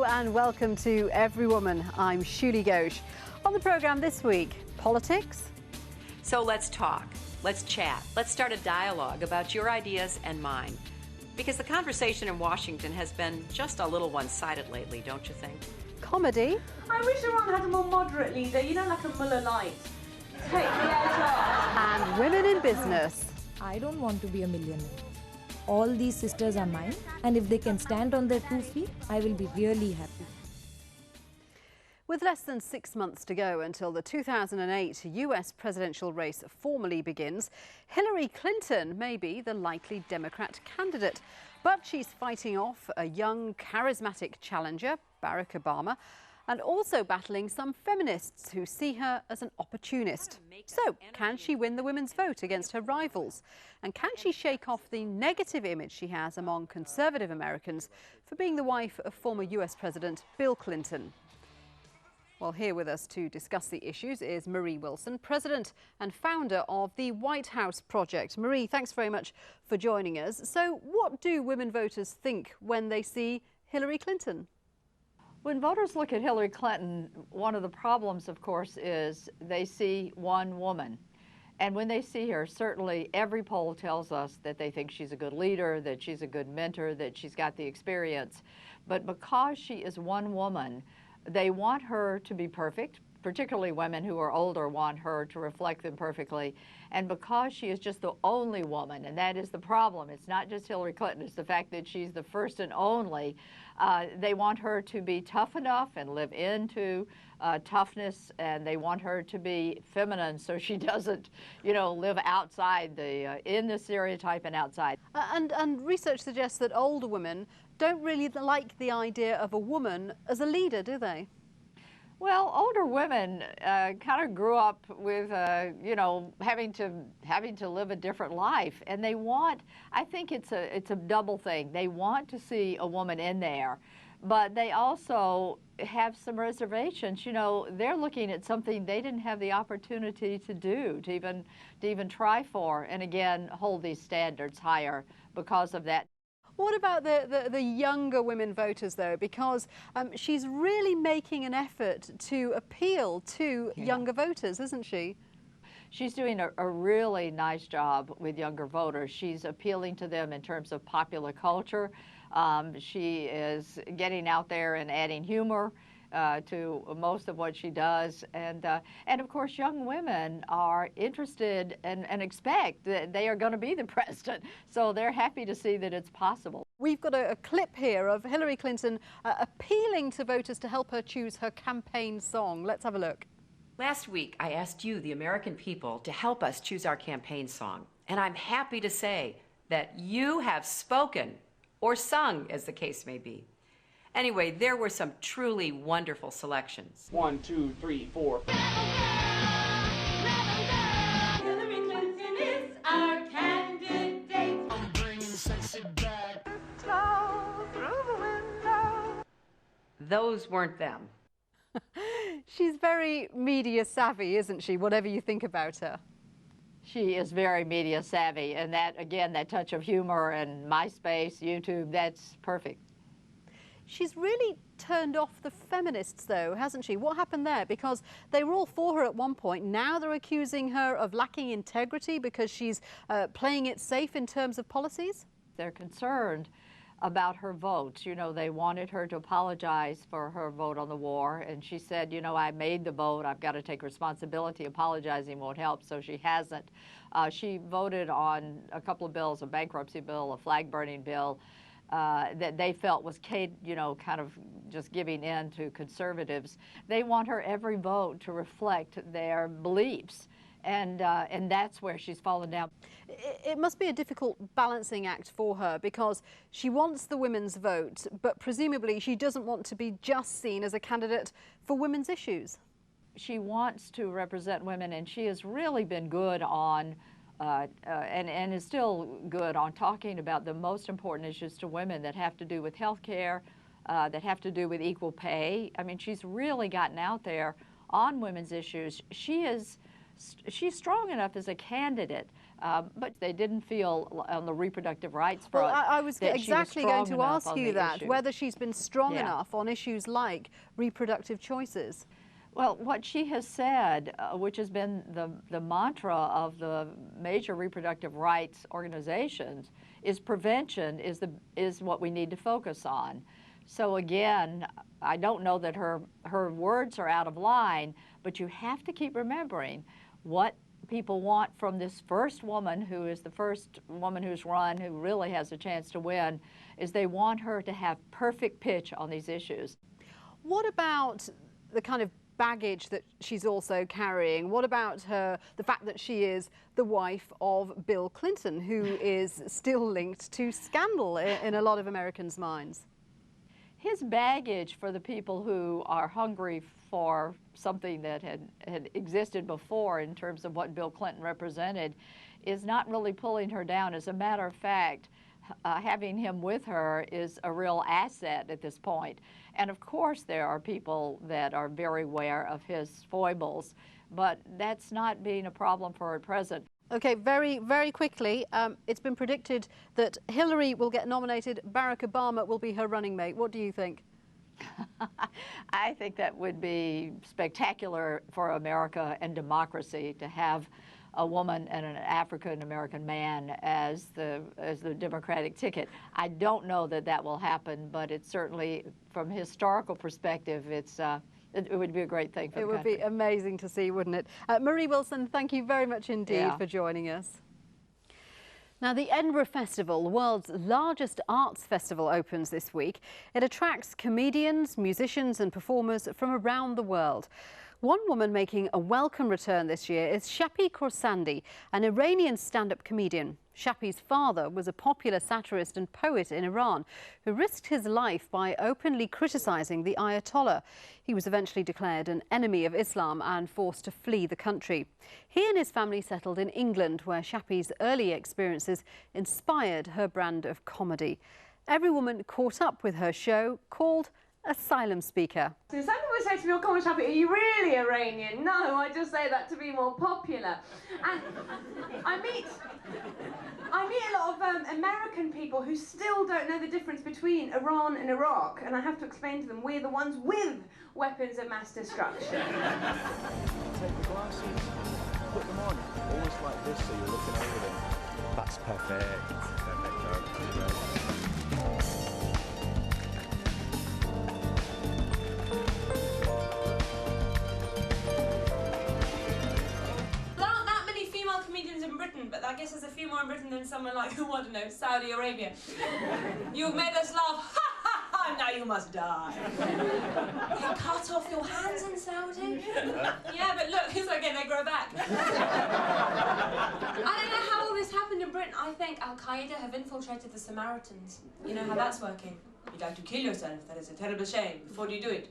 Hello and welcome to Everywoman. I'm Shiulie. On the programme this week, politics. So let's talk, let's chat, let's start a dialogue about your ideas and mine. Because the conversation in Washington has been just a little one-sided lately, don't you think? Comedy. I wish Iran had a more moderate leader, you know, like a Mullah Light. Take the edge off. And women in business. I don't want to be a millionaire. All these sisters are mine, and if they can stand on their 2 feet, I will be really happy. With less than 6 months to go until the 2008 US presidential race formally begins, Hillary Clinton may be the likely Democrat candidate. But she's fighting off a young, charismatic challenger, Barack Obama, and also battling some feminists who see her as an opportunist. So, can she win the women's vote against her rivals? And can she shake off the negative image she has among conservative Americans for being the wife of former US President Bill Clinton? Well, here with us to discuss the issues is Marie Wilson, president and founder of the White House Project. Marie, thanks very much for joining us. So, what do women voters think when they see Hillary Clinton? When voters look at Hillary Clinton, one of the problems, of course, is they see one woman. And when they see her, certainly every poll tells us that they think she's a good leader, that she's a good mentor, that she's got the experience. But because she is one woman, they want her to be perfect. Particularly women who are older want her to reflect them perfectly. And because she is just the only woman, and that is the problem, it's not just Hillary Clinton, it's the fact that she's the first and only, they want her to be tough enough and live into toughness, and they want her to be feminine so she doesn't, you know, live outside in the stereotype and outside. And research suggests that older women don't really like the idea of a woman as a leader, do they? Well, older women kind of grew up with, you know, having to live a different life, and they want. I think it's a double thing. They want to see a woman in there, but they also have some reservations. You know, they're looking at something they didn't have the opportunity to do, to even try for, and again hold these standards higher because of that. What about the younger women voters, though? Because she's really making an effort to appeal to younger voters, isn't she? She's doing a really nice job with younger voters. She's appealing to them in terms of popular culture. She is getting out there and adding humor to most of what she does. And of course, young women are interested and expect that they are going to be the president. So they're happy to see that it's possible. We've got a clip here of Hillary Clinton appealing to voters to help her choose her campaign song. Let's have a look. Last week, I asked you, the American people, to help us choose our campaign song. And I'm happy to say that you have spoken, or sung, as the case may be. Anyway, there were some truly wonderful selections. 1, 2, 3, 4. Hillary Clinton is our candidate. I'm bringing sexy back. Those weren't them. She's very media savvy, isn't she, whatever you think about her? She is very media savvy, and that, again, that touch of humor and MySpace, YouTube, that's perfect. She's really turned off the feminists, though, hasn't she? What happened there? Because they were all for her at one point. Now they're accusing her of lacking integrity because she's playing it safe in terms of policies? They're concerned about her vote. You know, they wanted her to apologize for her vote on the war, and she said, you know, I made the vote, I've got to take responsibility, apologizing won't help, so she hasn't. She voted on a couple of bills, a bankruptcy bill, a flag-burning bill, that they felt was, you know, kind of just giving in to conservatives. They want her every vote to reflect their beliefs. And that's where she's fallen down. It must be a difficult balancing act for her because she wants the women's vote, but presumably she doesn't want to be just seen as a candidate for women's issues. She wants to represent women, and she has really been good on, and is still good on talking about the most important issues to women that have to do with health care, that have to do with equal pay. I mean, she's really gotten out there on women's issues. She's strong enough as a candidate But they didn't feel on the reproductive rights front. Well, I was that exactly she was going strong to enough ask on you the that, issue. whether she's been strong Yeah. enough on issues like reproductive choices. Well, what she has said, which has been the mantra of the major reproductive rights organizations, is prevention is what we need to focus on. So again, I don't know that her words are out of line, but you have to keep remembering what people want from this first woman, who is the first woman who's run, who really has a chance to win, is they want her to have perfect pitch on these issues. What about the kind of baggage that she's also carrying? What about the fact that she is the wife of Bill Clinton, who is still linked to scandal in a lot of Americans' minds? His baggage, for the people who are hungry for something that had existed before in terms of what Bill Clinton represented, is not really pulling her down. As a matter of fact, having him with her is a real asset at this point. And of course there are people that are very aware of his foibles, but that's not being a problem for her at present. Okay, very, very quickly, it's been predicted that Hillary will get nominated, Barack Obama will be her running mate. What do you think? I think that would be spectacular for America and democracy to have a woman and an African-American man as the Democratic ticket. I don't know that that will happen, but it's certainly, from a historical perspective, it would be a great thing for the country. It would be amazing to see, wouldn't it? Marie Wilson, thank you very much indeed for joining us. Now, the Edinburgh Festival, the world's largest arts festival, opens this week. It attracts comedians, musicians and performers from around the world. One woman making a welcome return this year is Shappi Khorsandi, an Iranian stand-up comedian. Shappi's father was a popular satirist and poet in Iran who risked his life by openly criticising the Ayatollah. He was eventually declared an enemy of Islam and forced to flee the country. He and his family settled in England, where Shappi's early experiences inspired her brand of comedy. Everywoman caught up with her show called Asylum Speaker. So some people say to me, "Oh, come on, Shappi, are you really Iranian?" No, I just say that to be more popular. And I meet a lot of American people who still don't know the difference between Iran and Iraq, and I have to explain to them we're the ones with weapons of mass destruction. Take the glasses, put them on, almost like this, so you're looking over them. That's perfect. Perfect. But I guess there's a few more in Britain than somewhere like, I don't know, Saudi Arabia. You've made us laugh, ha ha ha, now you must die. They cut off your hands in Saudi? Yeah, but look, it's okay, they grow back. I don't know how all this happened in Britain. I think Al-Qaeda have infiltrated the Samaritans. You know how that's working. You'd like to kill yourself, that is a terrible shame. Before you do it,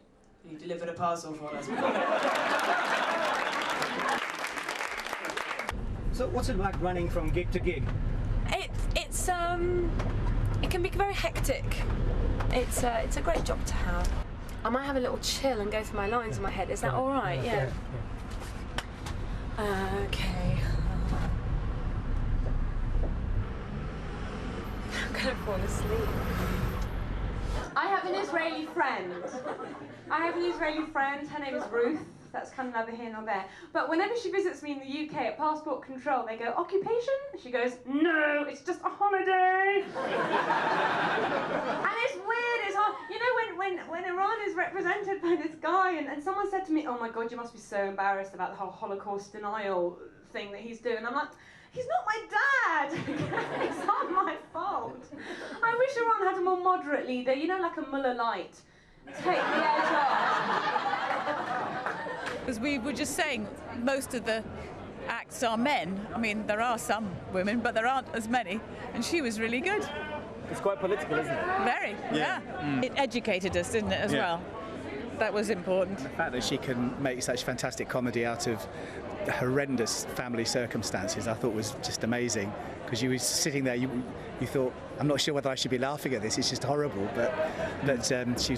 you deliver a parcel for us. So what's it like running from gig to gig? It can be very hectic. It's a great job to have. I might have a little chill and go through my lines in my head. Is that all right? Yeah. Okay. I'm gonna fall asleep. I have an Israeli friend. Her name is Ruth. That's kind of neither here nor there. But whenever she visits me in the UK at passport control, they go, "Occupation?" She goes, "No, it's just a holiday." And it's weird, it's hard. You know, when Iran is represented by this guy, and someone said to me, "Oh my God, you must be so embarrassed about the whole Holocaust denial thing that he's doing." I'm like, he's not my dad. It's not my fault. I wish Iran had a more moderate leader, you know, like a Mullah Light. Take the edge off. Because we were just saying, most of the acts are men. I mean, there are some women, but there aren't as many. And she was really good. It's quite political, isn't it? Very, yeah. It educated us, didn't it, as well? That was important. The fact that she can make such fantastic comedy out of horrendous family circumstances, I thought was just amazing. Because you were sitting there, you thought, I'm not sure whether I should be laughing at this, it's just horrible. But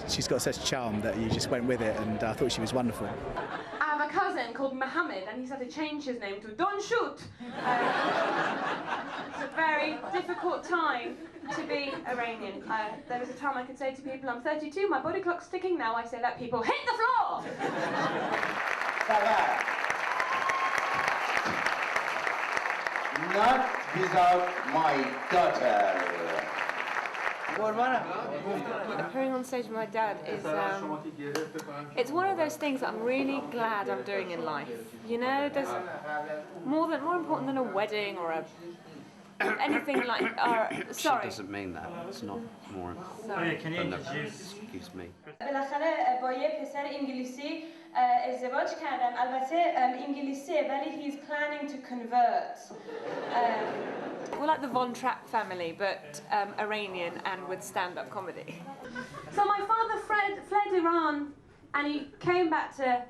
she's got such charm that you just went with it, and I thought she was wonderful. I have a cousin and called Mohammed, and he's had to change his name to Don't Shoot. It's a very difficult time to be Iranian. There was a time I could say to people, I'm 32, my body clock's ticking. Now I say that people hit the floor. Not without my daughter. Appearing on stage with my dad is, it's one of those things that I'm really glad I'm doing in life. You know, there's more important than a wedding or anything like, sorry. She doesn't mean that. It's not more Sorry. Can you introduce? Excuse me. بالاخره با یه پسر انگلیسی ازدواج کردم. البته انگلیسیه ولی he's planning to convert. We're like the Von Trapp family, but Iranian and with stand-up comedy. So my father fled Iran and he came back to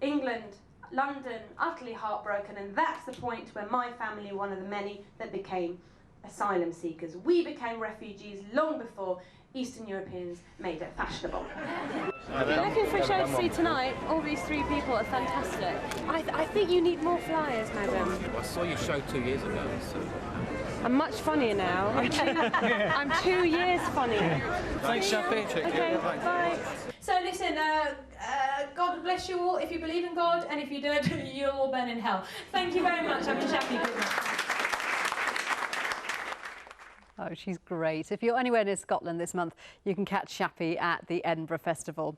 England, London, utterly heartbroken, and that's the point where my family, one of the many that became asylum seekers. We became refugees long before Eastern Europeans made it fashionable. You're looking for a show to see tonight. All these three people are fantastic. I think you need more flyers, madam. I saw your show 2 years ago. So. I'm much funnier now. I'm 2 years funnier. Thanks, Shappi. Okay, bye. So listen, God bless you all if you believe in God, and if you don't, you'll all burn in hell. Thank you very much. I'm Shappi. Good night. Oh, she's great. If you're anywhere near Scotland this month, you can catch Shappi at the Edinburgh Festival.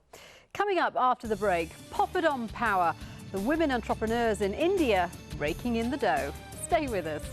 Coming up after the break, Poppadom Power, the women entrepreneurs in India raking in the dough. Stay with us.